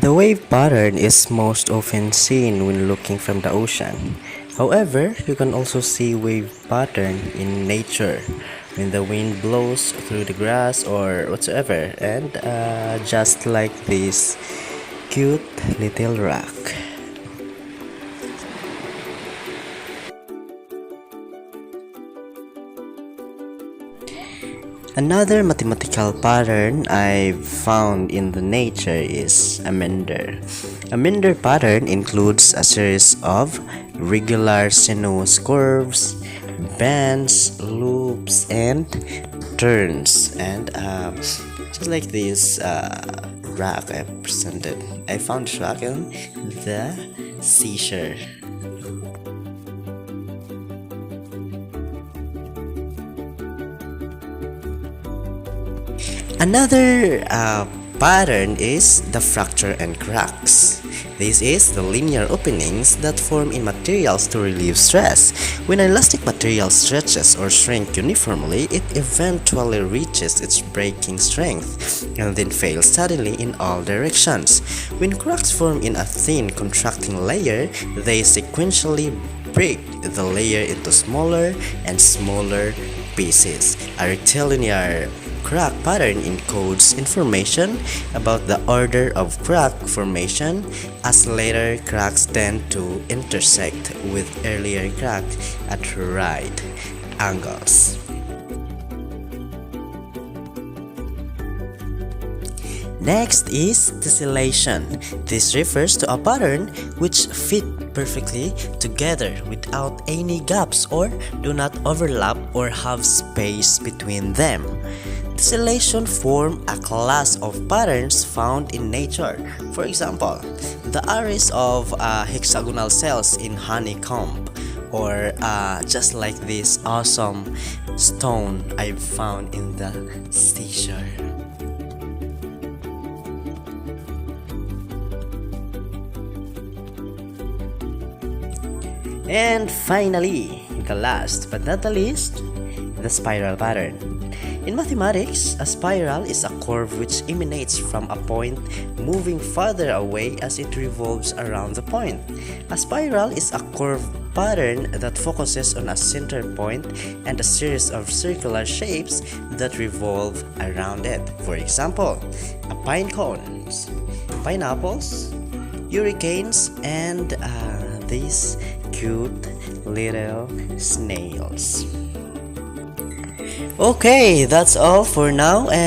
The wave pattern is most often seen when looking from the ocean. However, you can also see wave pattern in nature when the wind blows through the grass or whatsoever, and just like this cute little rock. Another mathematical pattern I've found in the nature is a meander. A meander pattern includes a series of regular sinuous curves, bends, loops, and turns. And just like this rock I presented, I found this rock in the seashore. Another pattern is the fracture and cracks. This is the linear openings that form in materials to relieve stress. When an elastic material stretches or shrinks uniformly, it eventually reaches its breaking strength and then fails suddenly in all directions. When cracks form in a thin contracting layer, they sequentially break the layer into smaller and smaller pieces. A rectilinear crack pattern encodes information about the order of crack formation, as later cracks tend to intersect with earlier cracks at right angles. Next is tessellation. This refers to a pattern which fit perfectly together without any gaps or do not overlap or have space between them. Tessellation form a class of patterns found in nature. For example, the arrays of hexagonal cells in honeycomb, or just like this awesome stone I found in the seashore. And finally, the last but not the least, the spiral pattern. In mathematics, a spiral is a curve which emanates from a point moving farther away as it revolves around the point. A spiral is a curve pattern that focuses on a center point and a series of circular shapes that revolve around it. For example, a pine cone, pineapples, hurricanes, and these cute little snails. Okay, that's all for now, and